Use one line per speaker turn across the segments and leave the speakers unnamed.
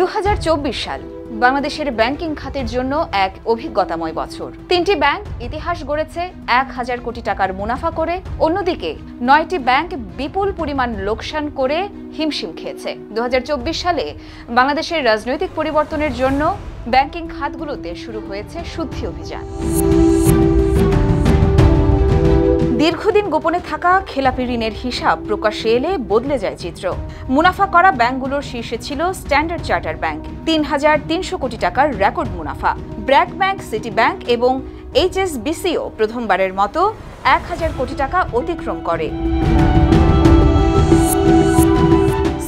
2024 সাল বাংলাদেশের ব্যাংকিং খাতের জন্য এক অভিজ্ঞতাময় বছর। 3টি ব্যাংক ইতিহাস গড়েছে 1000 কোটি টাকার মুনাফা করে, অন্যদিকে 9টি ব্যাংক বিপুল পরিমাণ লোকসান করে হিমশিম খেয়েছে। 2024 সালে বাংলাদেশের রাজনৈতিক পরিবর্তনের জন্য ব্যাংকিং খাতগুলোতে শুরু হয়েছে শুদ্ধি অভিযান। দীর্ঘদিন গোপনে থাকা খেলাপি ঋণের হিসাব প্রকাশ্যে এলে বদলে যায় চিত্র। মুনাফা করা ব্যাংকগুলোর শীর্ষে ছিল স্ট্যান্ডার্ড চার্টার ব্যাংক, 3300 কোটি টাকার রেকর্ড মুনাফা। ব্র্যাক ব্যাংক, সিটি ব্যাংক এবং HSBCও প্রথমবারের মতো 1000 কোটি টাকা অতিক্রম করে।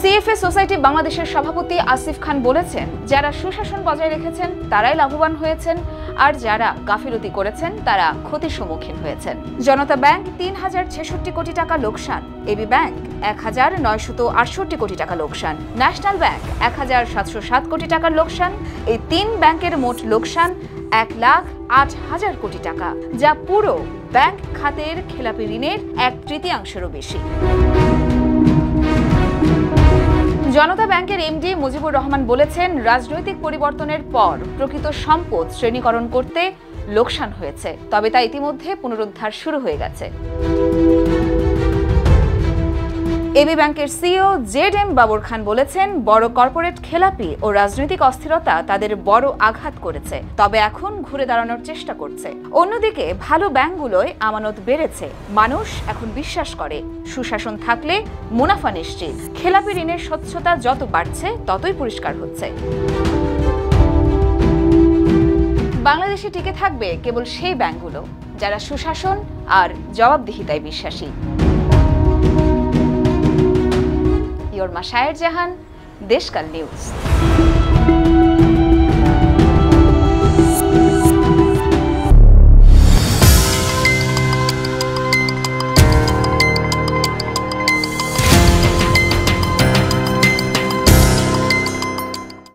CFA সোসাইটি বাংলাদেশের সভাপতি আসিফ খান বলেছেন, যারা সুশাসন বজায় রেখেছেন তারাই লাভবান হয়েছেন, আর যারা গাফিলতি করেছেন তারা ক্ষতির সম্মুখীন হয়েছেন। জনতা ব্যাংক 3066 কোটি টাকা লোকসান, এবি ব্যাংক 1968 কোটি টাকা লোকসান, ন্যাশনাল ব্যাংক 1707 কোটি টাকার লোকসান। এই 3 ব্যাংকের মোট লোকসান 1,08,000 কোটি টাকা, যা পুরো ব্যাংক খাতের খেলাপি ঋণের 1/3 বেশি। জনতা ব্যাংকের এমডি মুজিবুর রহমান বলেছেন, রাজনৈতিক পরিবর্তনের পর প্রকৃত সম্পদ শ্রেণীকরণ করতে লোকসান হয়েছে, তবে তা ইতিমধ্যে পুনরুদ্ধার শুরু হয়ে গেছে। এবি ব্যাংকের সিইও জেড.এম. বাবর খান বলেছেন, বড় কর্পোরেট খেলাপি ও রাজনৈতিক অস্থিরতা তাদের বড় আঘাত করেছে, তবে এখন ঘুরে দাঁড়ানোর চেষ্টা করছে। অন্যদিকে ভালো ব্যাংকগুলোয় আমানত বেড়েছে, মানুষ এখন বিশ্বাস করে সুশাসন থাকলে মুনাফা নিশ্চিত। খেলাপি ঋণের স্বচ্ছতা যত বাড়ছে ততই পরিষ্কার হচ্ছে। বাংলাদেশে টিকে থাকবে কেবল সেই ব্যাংকগুলো যারা সুশাসন আর জবাবদিহিতায় বিশ্বাসী। মাশায়ের জাহান, দেশকাল নিউজ।